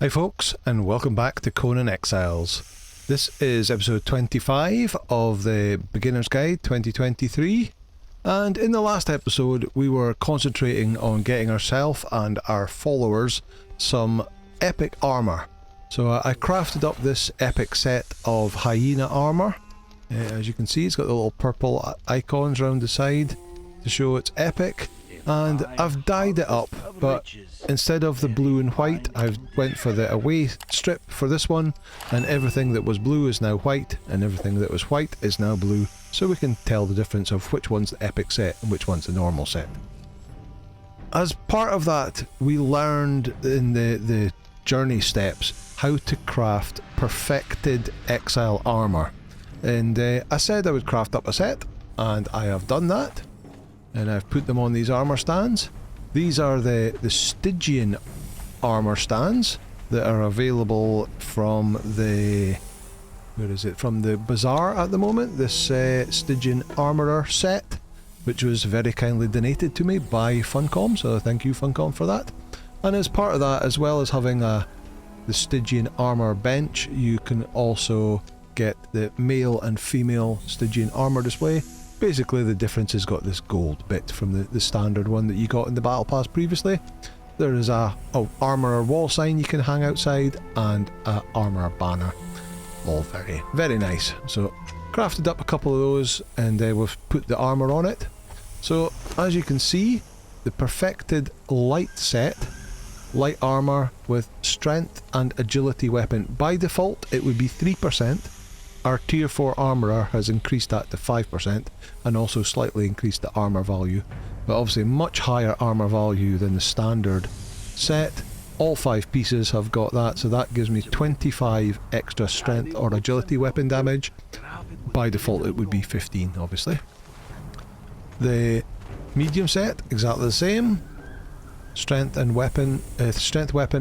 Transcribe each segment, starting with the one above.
Hi folks, and welcome back to Conan Exiles. This is episode 25 of the Beginner's Guide 2023, and in the last episode we were concentrating on getting ourselves and our followers some epic armour. So I crafted up this epic set of hyena armour. As you can see, it's got the little purple icons around the side to show it's epic. And I've dyed it up, but instead of the blue and white, I've went for the away strip for this one, and everything that was blue is now white, and everything that was white is now blue, so we can tell the difference of which one's the epic set and which one's the normal set. As part of that, we learned in the journey steps how to craft perfected exile armour, and I said I would craft up a set, and I have done that. And I've put them on these armour stands. These are the Stygian armour stands that are available from the... where is it? From the bazaar at the moment. This Stygian armourer set, which was very kindly donated to me by Funcom, so thank you Funcom for that. And as part of that, as well as having the Stygian armour bench, you can also get the male and female Stygian armour display. Basically the difference has got this gold bit from the standard one that you got in the battle pass previously. There is a armourer wall sign you can hang outside and a armourer banner. All very, very nice. So crafted up a couple of those, and we've put the armour on it. So as you can see, the perfected light set, light armour with strength and agility weapon. By default it would be 3%. Our tier 4 armourer has increased that to 5% and also slightly increased the armour value, but obviously much higher armour value than the standard set. All 5 pieces have got that, so that gives me 25 extra strength or agility weapon damage. By default it would be 15 obviously. The medium set, exactly the same. Strength weapon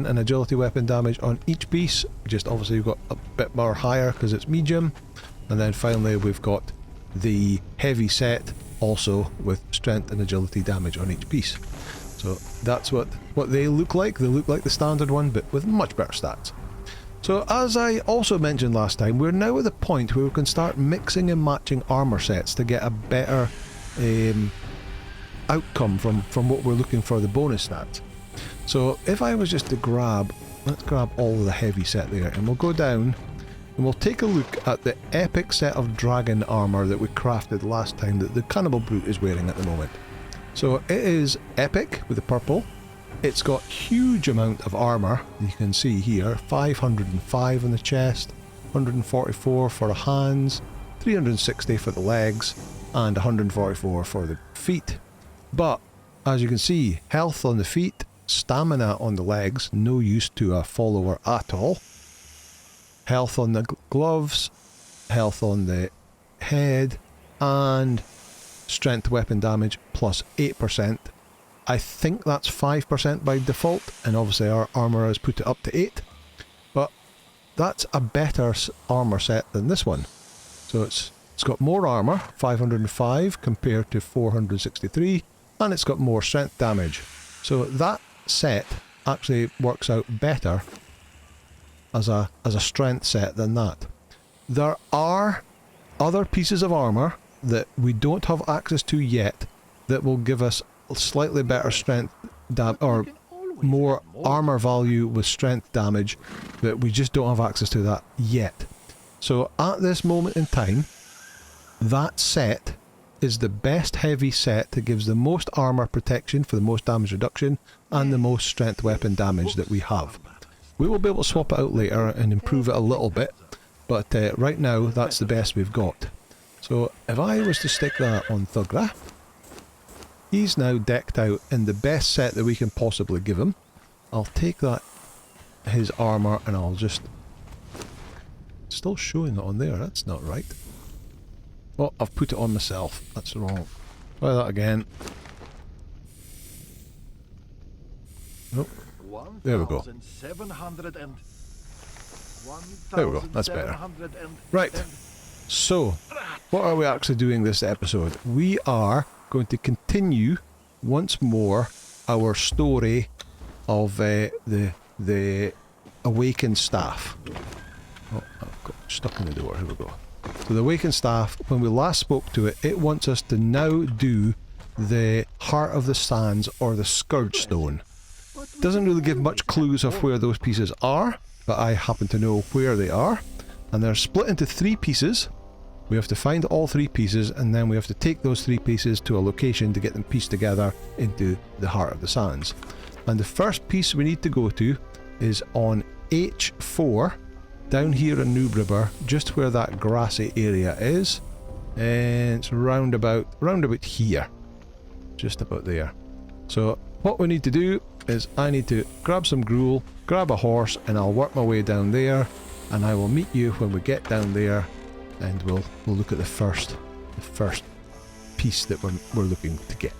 and agility weapon damage on each piece. Just obviously we've got a bit more higher because it's medium. And then finally we've got the heavy set also with strength and agility damage on each piece. So that's what they look like. They look like the standard one, but with much better stats. So as I also mentioned last time, we're now at the point where we can start mixing and matching armor sets to get a better outcome from what we're looking for, the bonus stats. So if I was just to grab, let's grab all of the heavy set there, and we'll go down and we'll take a look at the epic set of dragon armor that we crafted last time that the Cannibal Brute is wearing at the moment. So it is epic with the purple. It's got huge amount of armor, you can see here, 505 on the chest, 144 for the hands, 360 for the legs, and 144 for the feet. But, as you can see, health on the feet, stamina on the legs, no use to a follower at all. Health on the gloves, health on the head, and strength weapon damage plus 8%. I think that's 5% by default, and obviously our armour has put it up to 8. But that's a better armour set than this one. So it's got more armour, 505 compared to 463. And it's got more strength damage. So that set actually works out better as a strength set than that. There are other pieces of armour that we don't have access to yet that will give us slightly better strength or more armour value with strength damage, but we just don't have access to that yet. So at this moment in time, that set is the best heavy set that gives the most armour protection for the most damage reduction and the most strength weapon damage that we have. We will be able to swap it out later and improve it a little bit, but right now that's the best we've got. So if I was to stick that on Thugra, he's now decked out in the best set that we can possibly give him. I'll take that, his armour, and I'll just... still showing it on there, that's not right. Oh, I've put it on myself. That's wrong. Try that again. Oh, there we go. There we go, that's better. Right, so, what are we actually doing this episode? We are going to continue once more our story of the awakened staff. Oh, I've got stuck in the door. Here we go. So the awakened staff, when we last spoke to it, it wants us to now do the Heart of the Sands or the Scourgestone. Doesn't really give much clues of where those pieces are, but I happen to know where they are. And they're split into 3 pieces. We have to find all 3 pieces, and then we have to take those 3 pieces to a location to get them pieced together into the Heart of the Sands. And the first piece we need to go to is on H4, down here in Noob River, just where that grassy area is. And it's round about here. Just about there. So what we need to do is I need to grab some gruel, grab a horse, and I'll work my way down there, and I will meet you when we get down there, and we'll look at the first piece that we're looking to get.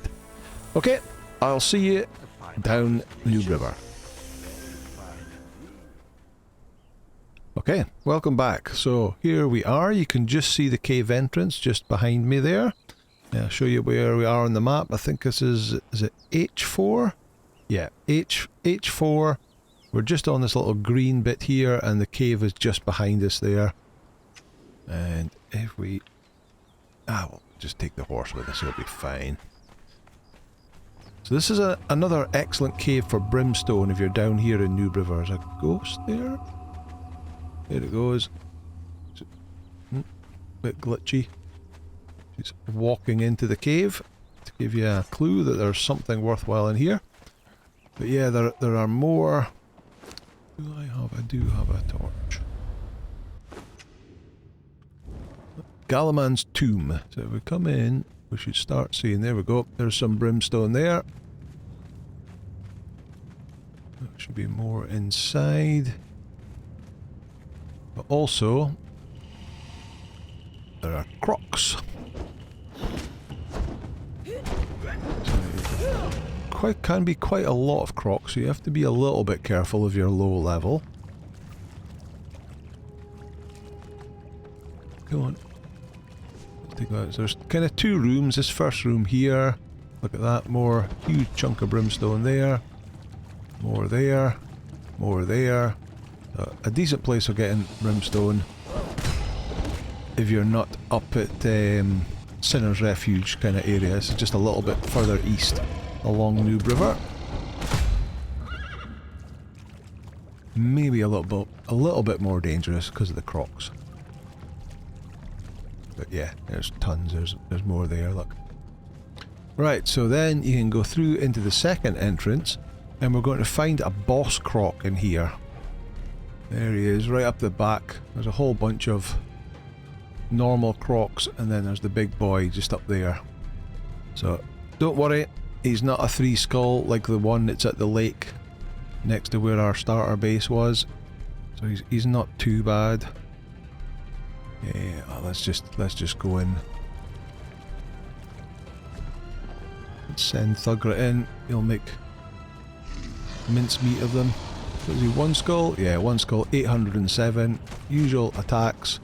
Okay, I'll see you down Noob River. Okay, welcome back. So here we are. You can just see the cave entrance just behind me there. I'll show you where we are on the map. I think this is it H4? Yeah, H4. We're just on this little green bit here, and the cave is just behind us there. And if we... we'll just take the horse with us, it'll be fine. So this is another excellent cave for brimstone if you're down here in Noob River. There's a ghost there. There it goes. Bit glitchy. She's walking into the cave to give you a clue that there's something worthwhile in here. But yeah, there are more. I do have a torch. Gallaman's tomb. So if we come in, we should start seeing. There we go. There's some brimstone there. There should be more inside. But also, there are crocs. So can be quite a lot of crocs, so you have to be a little bit careful if you're low level. Come on. Let's take that. So there's kind of 2 rooms. This first room here. Look at that. More huge chunk of brimstone there. More there. More there. A decent place for getting brimstone if you're not up at Sinner's Refuge kind of area. It's just a little bit further east along Noob River. Maybe a little bit more dangerous because of the crocs. But yeah, there's tons. There's more there. Look. Right, so then you can go through into the second entrance, and we're going to find a boss croc in here. There he is, right up the back. There's a whole bunch of normal crocs, and then there's the big boy just up there. So don't worry, he's not a 3 skull like the one that's at the lake next to where our starter base was. So he's not too bad. Yeah, let's just go in. Let's send Thugrit in. He'll make mincemeat of them. Was he 1 skull? Yeah, 1 skull, 807. Usual attacks.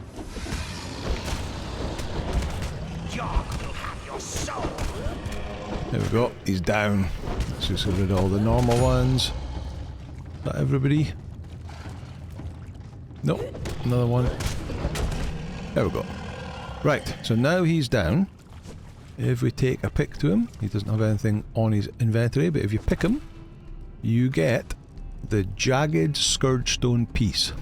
There we go, he's down. Let's just get rid of all the normal ones. Is that everybody? Nope, another one. There we go. Right, so now he's down. If we take a pick to him, he doesn't have anything on his inventory, but if you pick him, you get the Jagged Scourgestone piece.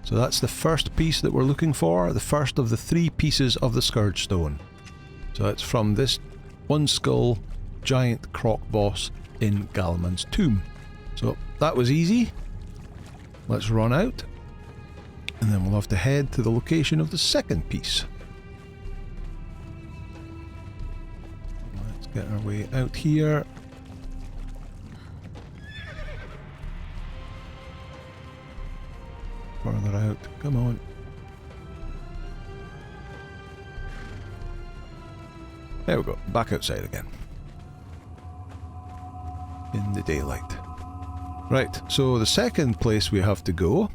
So that's the first piece that we're looking for, the first of the 3 pieces of the Scourgestone. So it's from this 1 skull giant croc boss in Gallaman's tomb. So that was easy. Let's run out, and then we'll have to head to the location of the second piece. Let's get our way out here. Further out, come on. There we go, back outside again. In the daylight. Right, so the second place we have to go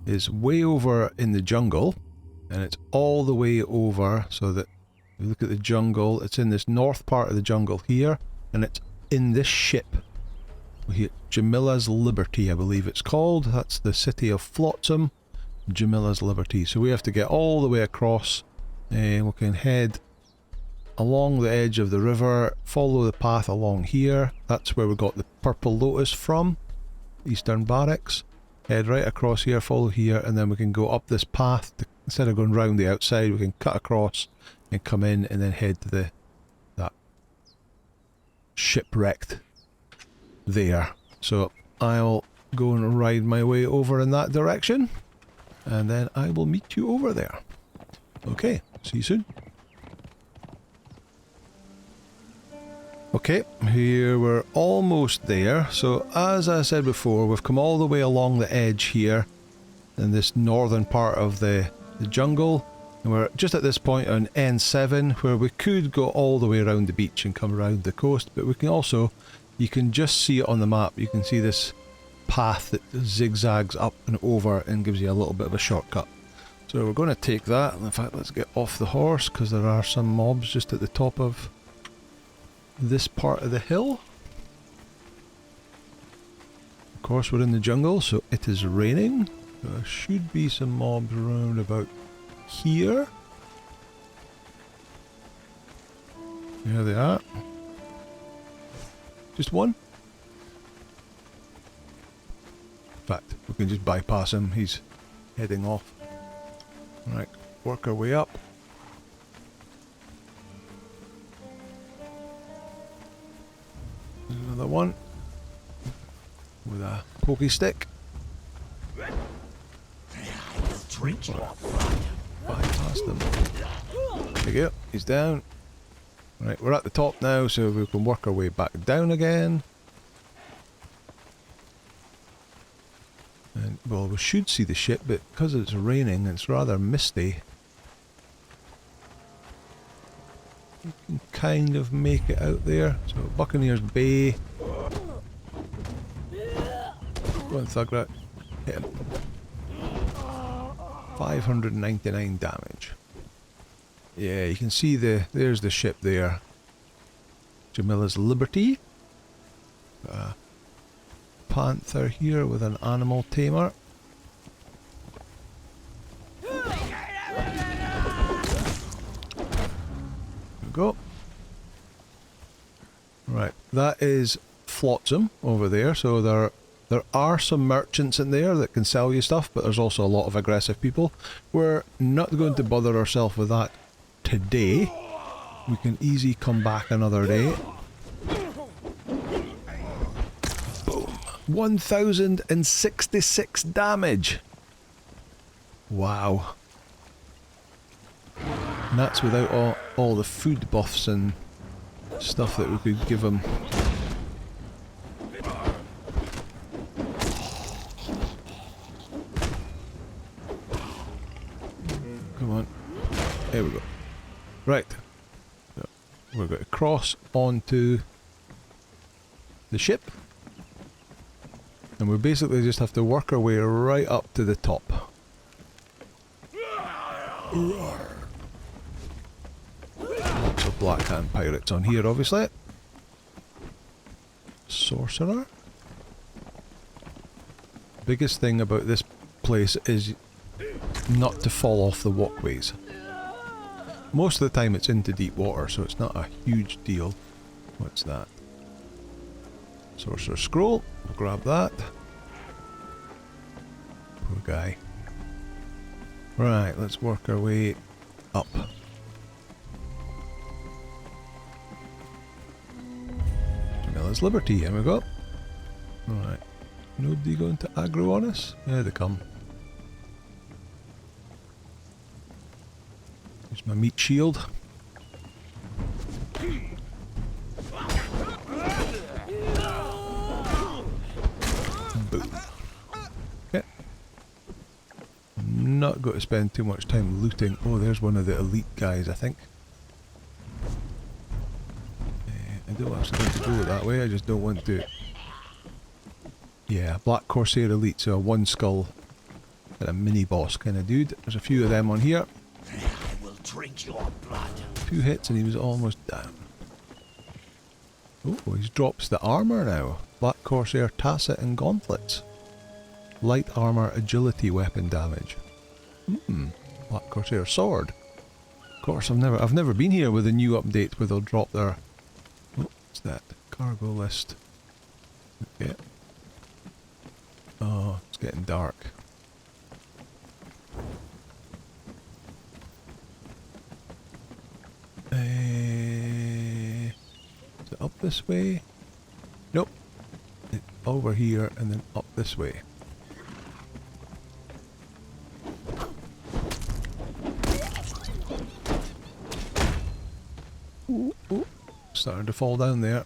is way over in the jungle, and it's all the way over, so that if you look at the jungle, it's in this north part of the jungle here, and it's in this ship. We hit Jamilla's Liberty, I believe it's called. That's the city of Flotsam. Jamilla's Liberty. So we have to get all the way across, and we can head along the edge of the river, follow the path along here. That's where we got the Purple Lotus from, Eastern Barracks. Head right across here, follow here, and then we can go up this path. Instead of going round the outside, we can cut across and come in and then head to that shipwrecked there. So I'll go and ride my way over in that direction, and then I will meet you over there. Okay, see you soon. Okay, here we're almost there. So as I said before, we've come all the way along the edge here in this northern part of the jungle, and we're just at this point on N7 where we could go all the way around the beach and come around the coast, but we can also, you can just see it on the map, you can see this path that zigzags up and over and gives you a little bit of a shortcut. So we're going to take that. In fact, let's get off the horse because there are some mobs just at the top of this part of the hill. Of course, we're in the jungle, so it is raining. There should be some mobs around about here. There they are. Just one. In fact, we can just bypass him. He's heading off. Right, work our way up. There's another one with a pokey stick. Bypass them. There you go, he's down. Right, we're at the top now, so we can work our way back down again. And, well, we should see the ship, but because it's raining, it's rather misty. You can kind of make it out there. So, Buccaneer's Bay. Go on, Thugrat. Hit him. 599 damage. Yeah, you can see there's the ship there. Jamilla's Liberty. Panther here with an animal tamer. There we go. Right, that is Flotsam over there, so there are some merchants in there that can sell you stuff, but there's also a lot of aggressive people. We're not going to bother ourselves with that today. We can easily come back another day. 1066 damage. Wow. And that's without all the food buffs and stuff that we could give him. Come on. There we go. Right. So we're going to cross onto the ship. And we basically just have to work our way right up to the top. Lots of Black Hand pirates on here, obviously. Sorcerer. Biggest thing about this place is not to fall off the walkways. Most of the time it's into deep water, so it's not a huge deal. What's that? Sorcerer's Scroll. We'll grab that. Poor guy. Right, let's work our way up. Jamilla's Liberty, here we go. Alright. Nobody going to aggro on us? Here they come. Here's my meat shield. Boom. Okay. Not going to spend too much time looting. Oh, there's one of the elite guys, I think. I don't actually want to go that way, I just don't want to. Yeah, Black Corsair Elite, so a one skull and a mini boss kind of dude. There's a few of them on here. I will drink your blood. 2 hits and he was almost down. Oh, he drops the armour now. Black Corsair Tacet and Gauntlets. Light armour, agility, weapon damage. Black Corsair sword. Of course, I've never been here with a new update where they'll drop their. Oh, what's that? Cargo list. Okay. Oh, it's getting dark. Is it up this way? Nope. It's over here and then up this way. Ooh, ooh. Starting to fall down there.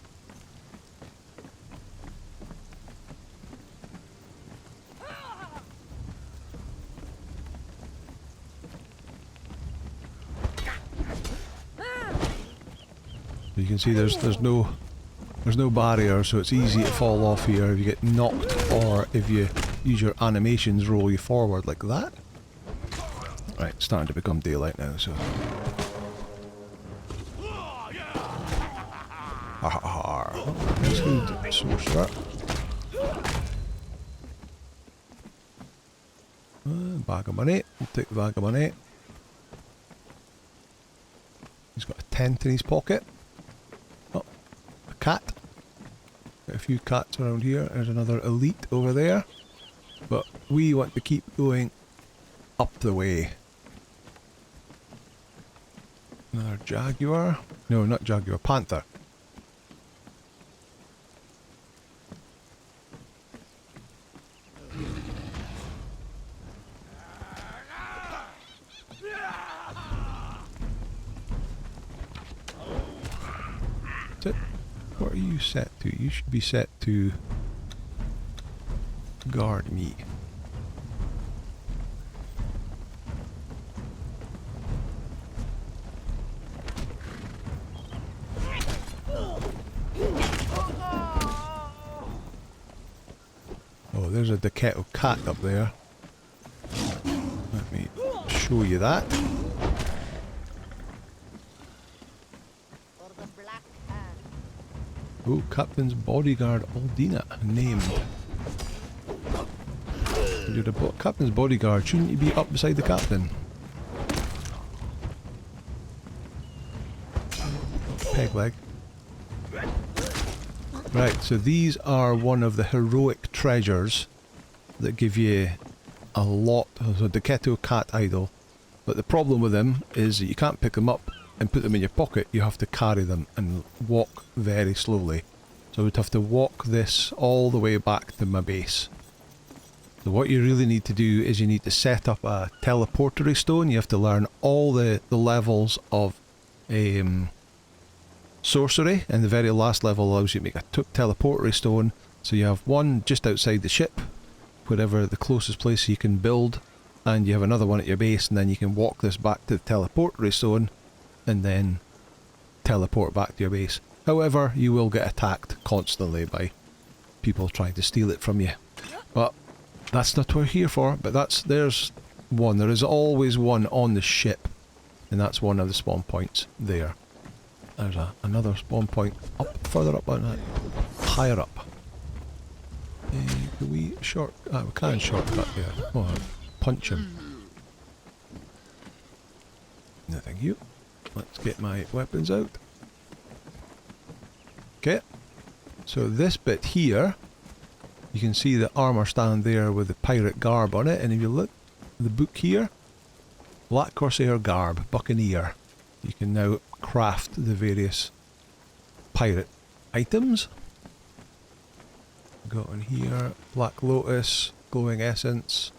You can see there's no barrier, so it's easy to fall off here if you get knocked or if you use your animations roll you forward like that. Right, it's starting to become daylight now, so. That's good. Sorcerer. Bag of money. We'll take the bag of money. He's got a tent in his pocket. Oh, a cat. Got a few cats around here. There's another elite over there. But we want to keep going up the way. Another jaguar. No, not jaguar. Panther. What are you set to? You should be set to guard me. Oh, there's a Deketo cat up there. Let me show you that. Oh, Captain's Bodyguard Aldina, named. You're the Captain's Bodyguard, shouldn't you be up beside the Captain? Peg leg. Right, so these are one of the heroic treasures that give you a lot. So Deketo Cat Idol. But the problem with them is that you can't pick them up and put them in your pocket. You have to carry them and walk very slowly. So I would have to walk this all the way back to my base. So what you really need to do is you need to set up a teleportory stone. You have to learn all the levels of sorcery, and the very last level allows you to make a teleportory stone. So you have one just outside the ship, wherever the closest place you can build, and you have another one at your base, and then you can walk this back to the teleportory stone and then teleport back to your base. However, you will get attacked constantly by people trying to steal it from you. But that's not what we're here for. But there's one. There is always one on the ship, and that's one of the spawn points there. There's another spawn point up, further up on that, higher up. Can we we can shortcut there. Oh, punch him. No, thank you. Let's get my weapons out. Okay. So this bit here, you can see the armour stand there with the pirate garb on it, and if you look at the book here, Black Corsair garb, Buccaneer. You can now craft the various pirate items. Got in here, Black Lotus, Glowing Essence,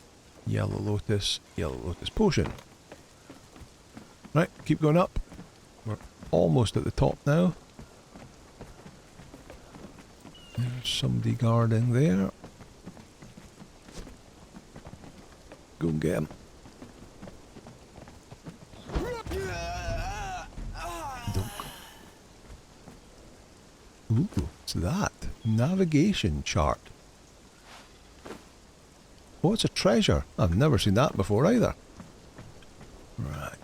Yellow Lotus Potion. Right, keep going up. We're almost at the top now. There's somebody guarding there. Go and get him. Ooh, what's that? Navigation chart. Oh, it's a treasure. I've never seen that before either. Right.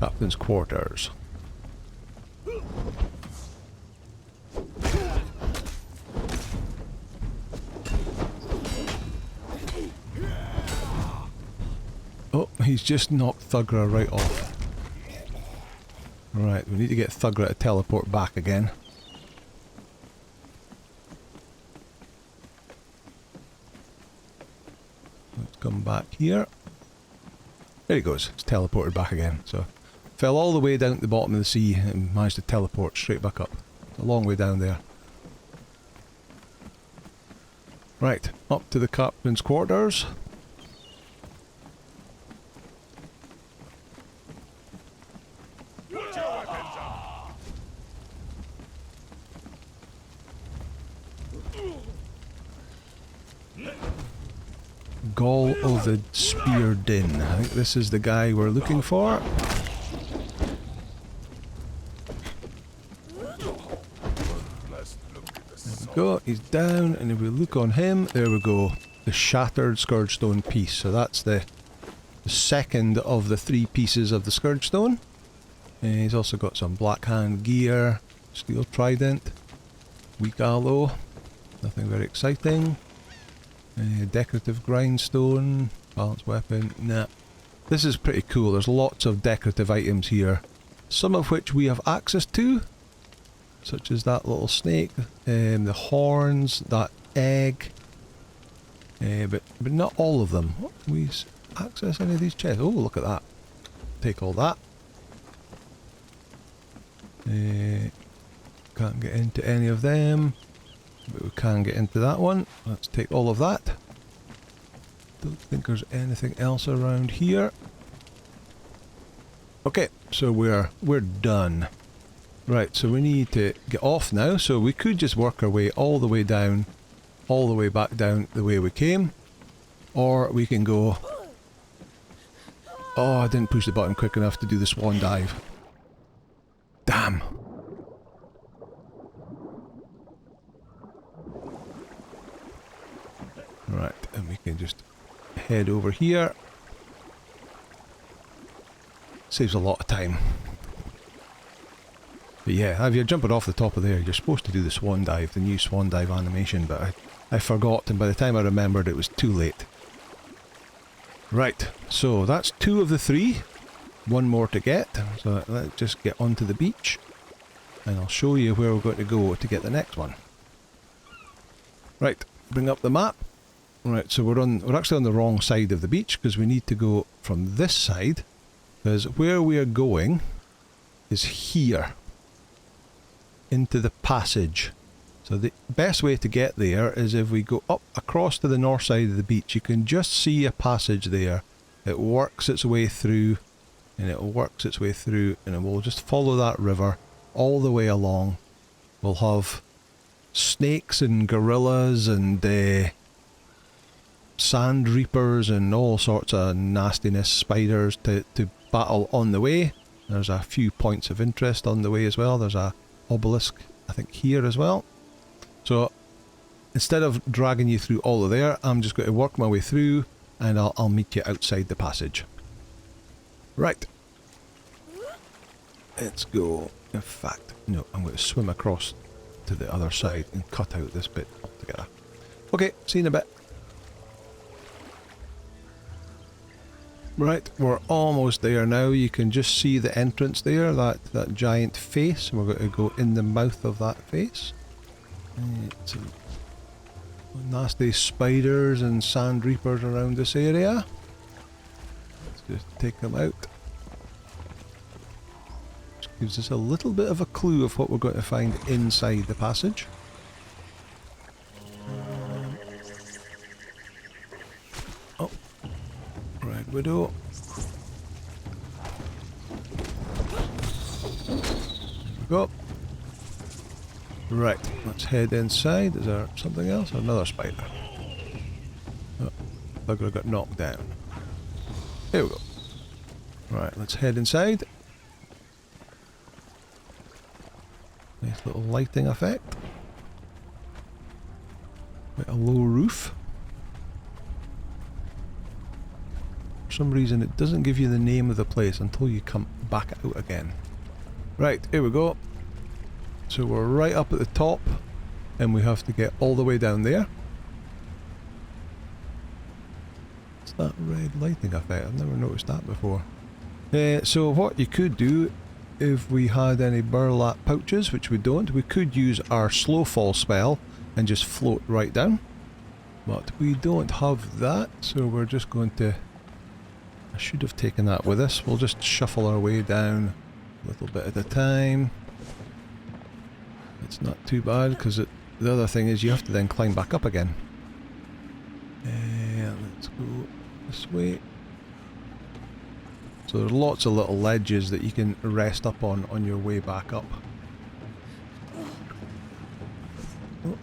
Captain's quarters. Oh, he's just knocked Thugra right off. Right, we need to get Thugra to teleport back again. Let's come back here. There he goes, it's teleported back again. So, fell all the way down to the bottom of the sea and managed to teleport straight back up. A long way down there. Right, up to the captain's quarters. Gall of the Spear Din. I think this is the guy we're looking for. There we go, he's down, and if we look on him, there we go. The shattered Scourgestone piece. So that's the second of the 3 pieces of the Scourgestone. And he's also got some Black Hand gear, Steel Trident, Weak Aloe, nothing very exciting. Decorative grindstone, balanced weapon, nah. This is pretty cool, there's lots of decorative items here. Some of which we have access to, such as that little snake, the horns, that egg. But not all of them. Can we access any of these chests? Oh, look at that. Take all that. Can't get into any of them. But we can get into that one. Let's take all of that. Don't think there's anything else around here. Okay, so we're done. Right, so we need to get off now. So we could just work our way all the way down, all the way back down the way we came. Or we can go... Oh, I didn't push the button quick enough to do the swan dive. Damn. Right, and we can just head over here. Saves a lot of time. But yeah, if you're jumping off the top of there, you're supposed to do the swan dive, the new swan dive animation, but I forgot, and by the time I remembered it was too late. Right, so that's 2 of the 3. 1 more to get, so let's just get onto the beach, and I'll show you where we're going to go to get the next one. Right, bring up the map. Right, so we're actually on the wrong side of the beach because we need to go from this side, because where we are going is here, into the passage. So the best way to get there is if we go up across to the north side of the beach. You can just see a passage there. It works its way through, and it works its way through, and we'll just follow that river all the way along. We'll have snakes and gorillas and sand reapers and all sorts of nastiness, spiders to battle on the way. There's a few points of interest on the way as well. There's a obelisk, I think, here as well. So instead of dragging you through all of there, I'm just going to work my way through, and I'll meet you outside the passage. Right. Let's go. In fact, no, I'm going to swim across to the other side and cut out this bit altogether. Okay, see you in a bit. Right, we're almost there now. You can just see the entrance there, that giant face. We're going to go in the mouth of that face. It's nasty spiders and sand reapers around this area. Let's just take them out. Which gives us a little bit of a clue of what we're going to find inside the passage. Oh. Red Widow. There we go. Right, let's head inside. Is there something else? Another spider. Oh, bugger got knocked down. Here we go. Right, let's head inside. Nice little lighting effect. Quite a low roof. some reason it doesn't give you the name of the place until you come back out again. Right, here we go. So we're right up at the top and we have to get all the way down there. What's that red lighting effect? I've never noticed that before. So what you could do, if we had any burlap pouches, which we don't, we could use our slow fall spell and just float right down. But we don't have that, so we're just going to... I should have taken that with us. We'll just shuffle our way down a little bit at a time. It's not too bad, because the other thing is you have to then climb back up again. Let's go this way. So there's lots of little ledges that you can rest up on your way back up. Oh.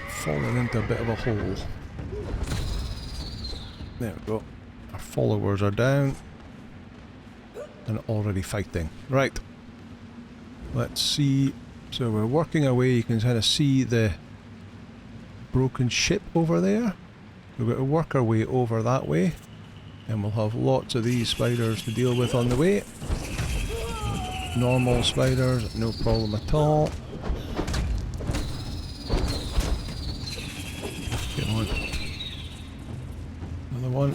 Falling into a bit of a hole. There we go. Our followers are down and already fighting. Right. Let's see. So we're working our way. You can kind of see the broken ship over there. We're going to work our way over that way. And we'll have lots of these spiders to deal with on the way. Normal spiders, no problem at all. Get on. Another one.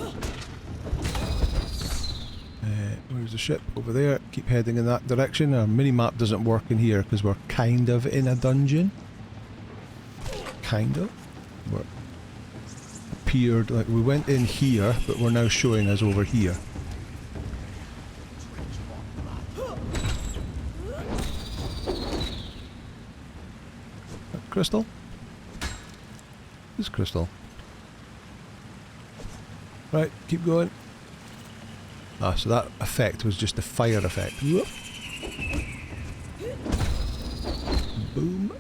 Where's the ship? Over there. Keep heading in that direction. Our mini-map doesn't work in here because we're kind of in a dungeon. Kind of. We're appeared like we went in here, but we're now showing us over here. Crystal? This crystal. Right, keep going. Ah, so that effect was just a fire effect. Whoop. Boom.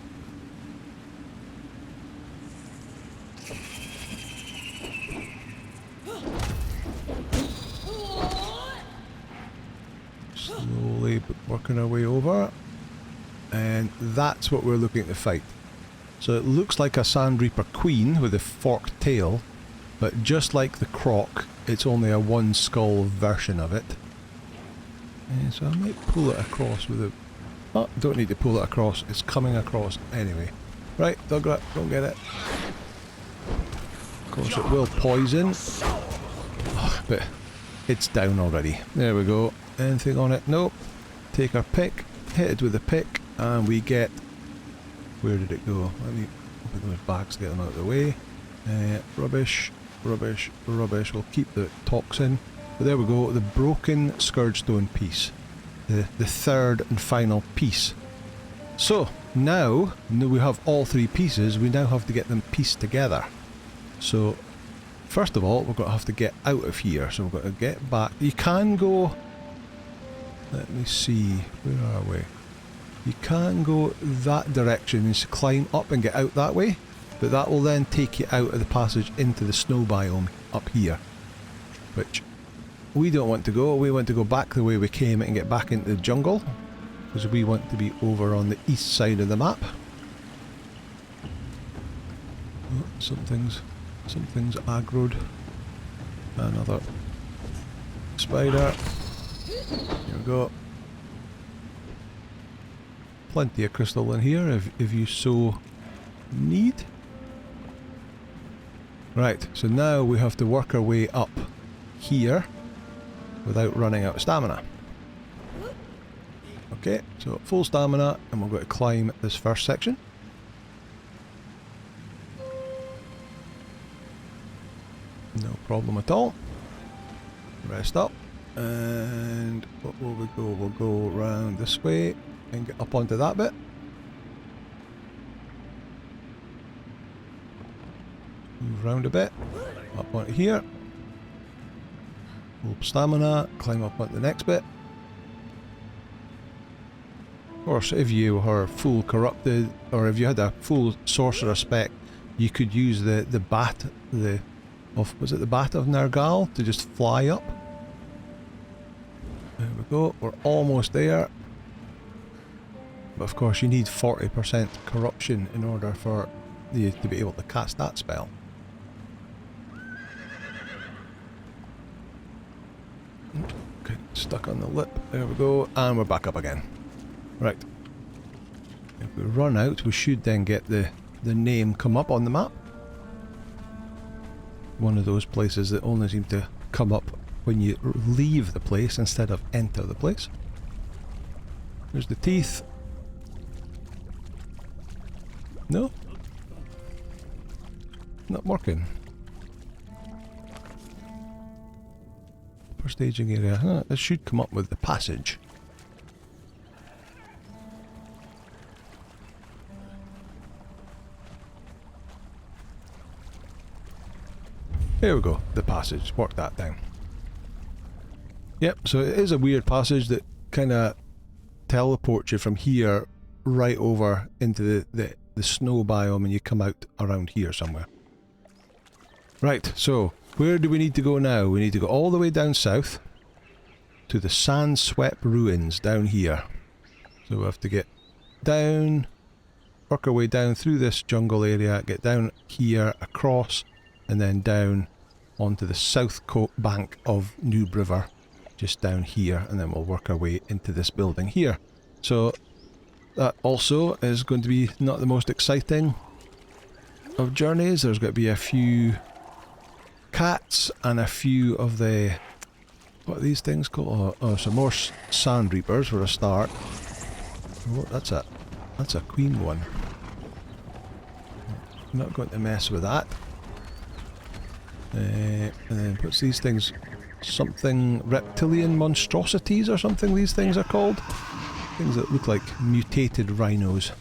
Slowly working our way over. And that's what we're looking to fight. So it looks like a Sand Reaper Queen with a forked tail, but just like the croc, it's only a one skull version of it. And so I might pull it across with a... Oh, don't need to pull it across, it's coming across anyway. Right, Dugrat, don't get it. Of course it will poison. Oh, but it's down already. There we go. Anything on it? Nope. Take our pick, hit it with a pick, and we get... Where did it go? Let me open those bags, get them out of the way. Rubbish, rubbish, rubbish. We'll keep the toxin. But there we go, the broken Scourgestone piece. The third and final piece. So, now we have all three pieces, we now have to get them pieced together. So, first of all, we're going to have to get out of here. So we're going to get back. You can go... Let me see, where are we? You can go that direction and climb up and get out that way, but that will then take you out of the passage into the snow biome up here, which we don't want to go. We want to go back the way we came and get back into the jungle, because we want to be over on the east side of the map. Oh, something's aggroed. Another spider. Here we go. Plenty of crystal in here if you so need. Right, so now we have to work our way up here without running out of stamina. Okay, so full stamina, and we're going to climb this first section. No problem at all. Rest up. And what will we go? We'll go around this way and get up onto that bit. Move round a bit. Up onto here. Full stamina. Climb up onto the next bit. Of course, if you were full corrupted, or if you had a full sorcerer spec, you could use the bat, was it the bat of Nergal, to just fly up. There we go, we're almost there. But of course you need 40% corruption in order for you to be able to cast that spell. stuck on the lip. There we go. And we're back up again. Right. If we run out, we should then get the name come up on the map. One of those places that only seem to come up when you leave the place instead of enter the place. There's the teeth. No? Not working. Upper staging area. Huh, this should come up with the passage. There we go, the passage. Work that down. Yep, so it is a weird passage that kind of teleports you from here right over into the snow biome, and you come out around here somewhere. Right, so where do we need to go now? We need to go all the way down south to the Sandswept Ruins down here. So we have to get down, work our way down through this jungle area, get down here, across, and then down onto the south bank of Noob River, just down here, and then we'll work our way into this building here. So that also is going to be not the most exciting of journeys. There's going to be a few cats and a few of the, what are these things called? Oh, some more sand reapers for a start. Oh, that's a queen one. I'm not going to mess with that. And then what's these things? Something reptilian monstrosities or something these things are called. Things that look like mutated rhinos.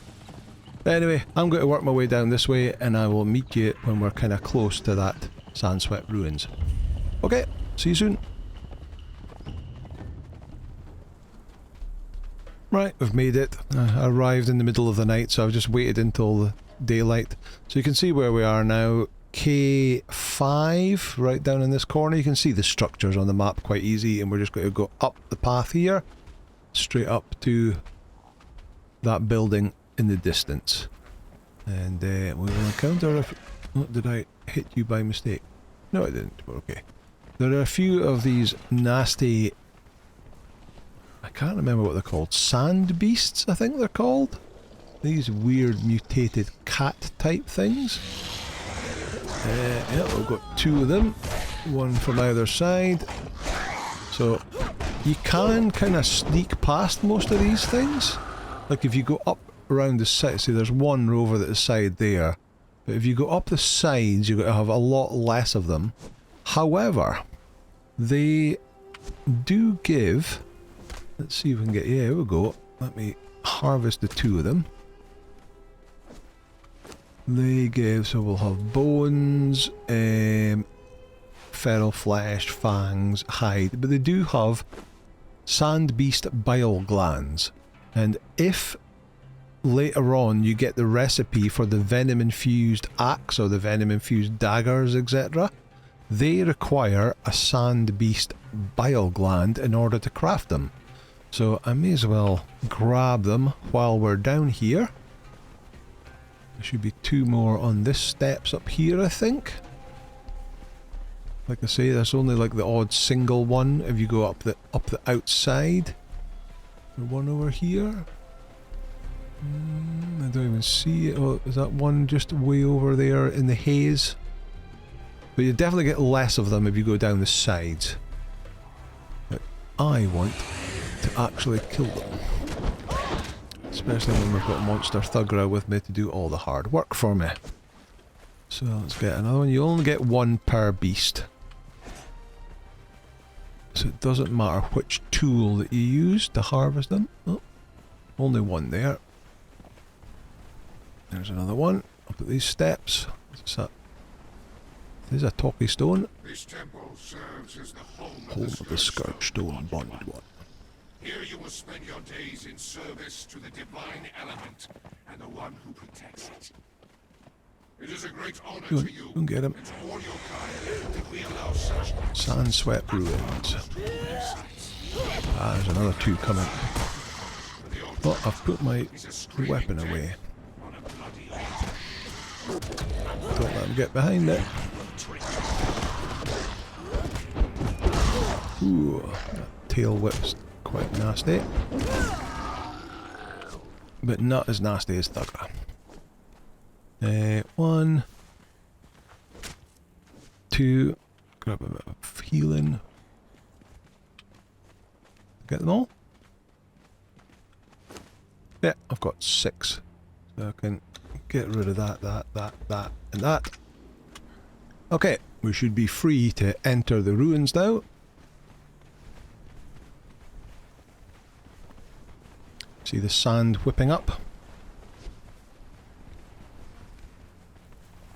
But anyway, I'm going to work my way down this way, and I will meet you when we're kind of close to that Sandswept Ruins. Okay, see you soon. Right, we've made it. I arrived in the middle of the night, so I've just waited until the daylight. So you can see where we are now. K5, right down in this corner. You can see the structures on the map quite easy, and we're just going to go up the path here, straight up to that building in the distance. And we will encounter a... Oh, did I hit you by mistake? No, I didn't. We're okay. There are a few of these nasty... I can't remember what they're called. Sand beasts, I think they're called. These weird mutated cat type things. Yeah, we've got two of them, one from either side. So you can kind of sneak past most of these things. Like if you go up around the side, see there's one over the side there. But if you go up the sides, you're going to have a lot less of them. However, they do give... Let's see if we can get... Yeah, here we go. Let me harvest the two of them. They give, so we'll have bones, feral flesh, fangs, hide, but they do have sand beast bile glands. And if later on you get the recipe for the venom infused axe or the venom infused daggers, etc., they require a sand beast bile gland in order to craft them. So I may as well grab them while we're down here. There should be two more on this steps up here, I think. Like I say, there's only like the odd single one if you go up the outside. The one over here. I don't even see it. Oh, is that one just way over there in the haze? But you definitely get less of them if you go down the sides. But I want to actually kill them. Especially when we've got Monster Thugra with me to do all the hard work for me. So let's get another one. You only get one per beast. So it doesn't matter which tool that you use to harvest them. Oh, only one there. There's another one up at these steps. What's that? There's a talkie stone. This temple serves as the home of the Scourgestone Bond one. Here you will spend your days in service to the divine element and the one who protects it. It is a great honor to you and get him. and to all your kind that we allow such Sandswept Ruins. Ah, there's another two coming. Oh, I've put my weapon away. Don't let him get behind it. Ooh, tail whip's quite nasty. But not as nasty as Thugger. 1, 2, grab a bit of healing. Get them all? Yeah, I've got 6. So I can get rid of that, and that. Okay, we should be free to enter the ruins now. See the sand whipping up.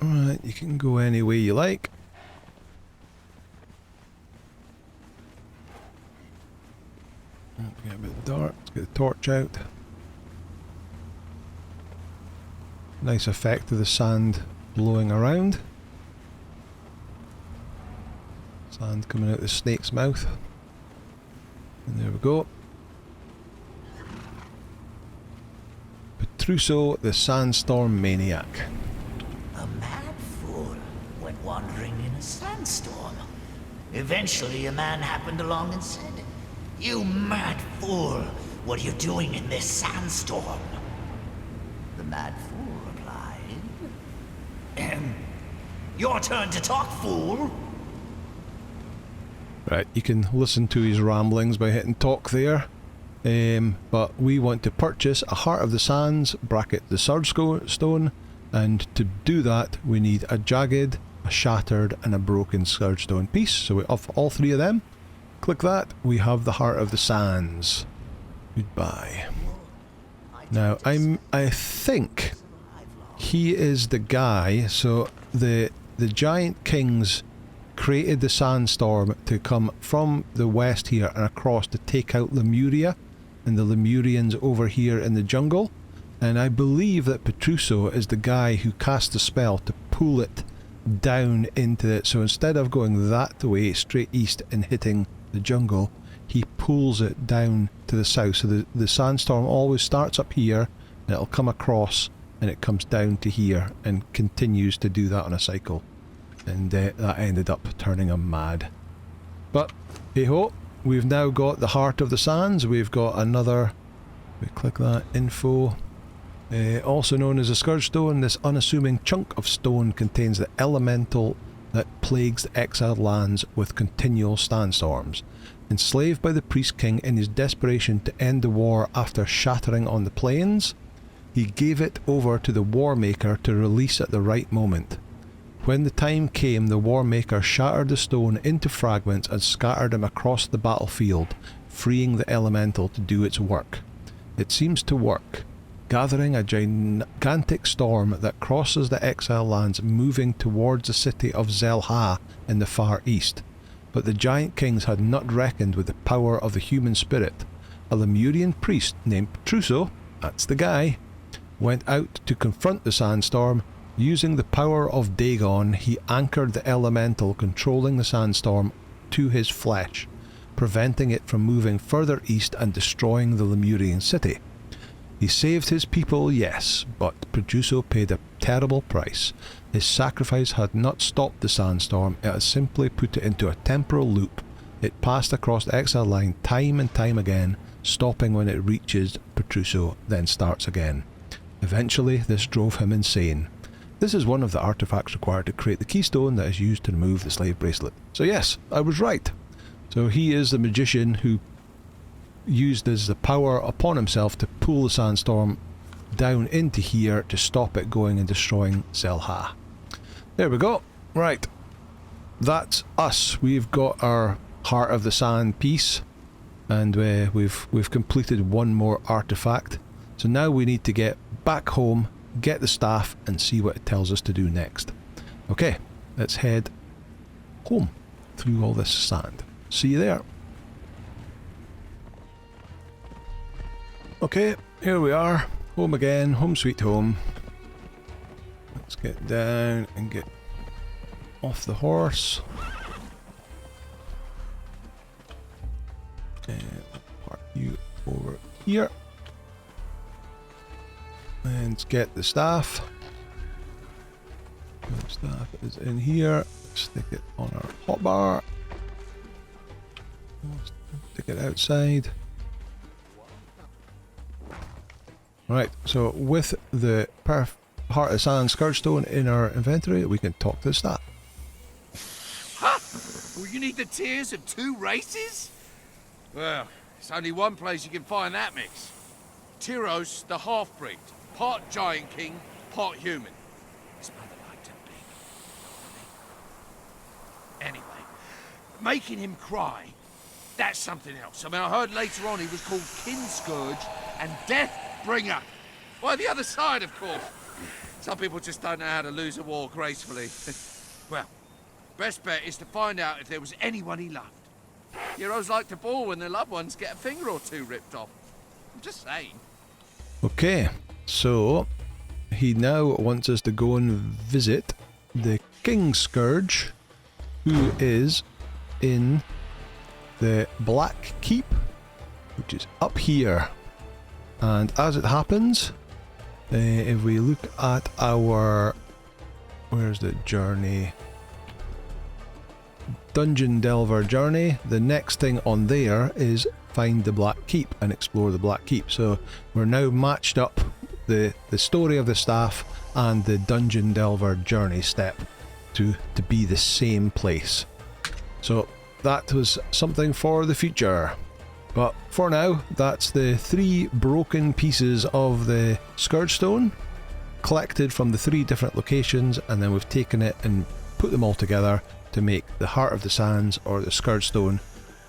Alright, you can go any way you like. Get a bit dark, let's get the torch out. Nice effect of the sand blowing around. Sand coming out the snake's mouth. And there we go. Petruso, the sandstorm maniac. A mad fool went wandering in a sandstorm. Eventually a man happened along and said, "You mad fool, what are you doing in this sandstorm?" The mad fool replied, "Your turn to talk, fool." Right, you can listen to his ramblings by hitting talk there. But we want to purchase a Heart of the Sands, bracket the Scourgestone, and to do that we need a Jagged, a Shattered and a Broken Scourgestone piece. So we offer all 3 of them. Click that, we have the Heart of the Sands. Goodbye. Now, I think he is the guy, so the Giant Kings created the sandstorm to come from the west here and across to take out Lemuria and the Lemurians over here in the jungle, and I believe that Petruso is the guy who cast the spell to pull it down into it. So instead of going that way straight east and hitting the jungle, he pulls it down to the south. So the sandstorm always starts up here and it'll come across and it comes down to here and continues to do that on a cycle. And that ended up turning him mad. But hey ho, we've now got the Heart of the Sands. We've got another, we click that, info. Also known as a Scourgestone, this unassuming chunk of stone contains the elemental that plagues the exiled lands with continual sandstorms. Enslaved by the Priest King in his desperation to end the war after shattering on the plains, he gave it over to the War Maker to release at the right moment. When the time came, the War Maker shattered the stone into fragments and scattered them across the battlefield, freeing the elemental to do its work. It seems to work, gathering a gigantic storm that crosses the exile lands, moving towards the city of Zelha in the far east. But the Giant Kings had not reckoned with the power of the human spirit. A Lemurian priest named Petruso, that's the guy, went out to confront the sandstorm. Using the power of Dagon, he anchored the elemental controlling the sandstorm to his flesh, preventing it from moving further east and destroying the Lemurian city. He saved his people, yes, but Petruso paid a terrible price. His sacrifice had not stopped the sandstorm, it had simply put it into a temporal loop. It passed across the exile line time and time again, stopping when it reaches Petruso, then starts again. Eventually, this drove him insane. This is one of the artifacts required to create the keystone that is used to remove the slave bracelet. So yes, I was right. So he is the magician who used the power upon himself to pull the sandstorm down into here to stop it going and destroying Zelha. There we go. Right. That's us. We've got our Heart of the Sand piece, and we've completed one more artifact. So now we need to get back home, get the staff, and see what it tells us to do next. Okay, let's head home through all this sand. See you there. Okay, here we are. Home again, home sweet home. Let's get down and get off the horse. And park you over here. And let's get the staff. The staff is in here. Stick it on our hotbar. Stick get outside. Right, so with the Heart of Sand Scourgestone in our inventory, we can talk to the staff. Ha! Well, you need the tears of 2 races? Well, it's only one place you can find that mix. Tyros, the half-breed. Part giant king, part human. His mother liked him big. Anyway, making him cry, that's something else. I mean, I heard later on he was called Kin Scourge and Deathbringer. Why, the other side, of course. Some people just don't know how to lose a war gracefully. Well, best bet is to find out if there was anyone he loved. Heroes like to bawl when their loved ones get a finger or 2 ripped off. I'm just saying. Okay, so he now wants us to go and visit the King Scourge, who is in the Black Keep, which is up here. And as it happens, if we look at our, where's the journey? Dungeon Delver journey, the next thing on there is find the Black Keep and explore the Black Keep. So we're now matched up the story of the staff and the Dungeon Delver journey step to be the same place. So that was something for the future. But for now, that's the 3 broken pieces of the Scourgestone collected from the 3 different locations, and then we've taken it and put them all together to make the Heart of the Sands, or the Scourgestone,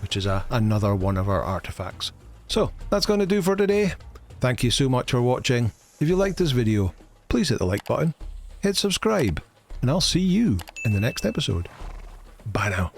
which is another one of our artifacts. So that's going to do for today. Thank you so much for watching. If you liked this video, please hit the like button, hit subscribe, and I'll see you in the next episode. Bye now.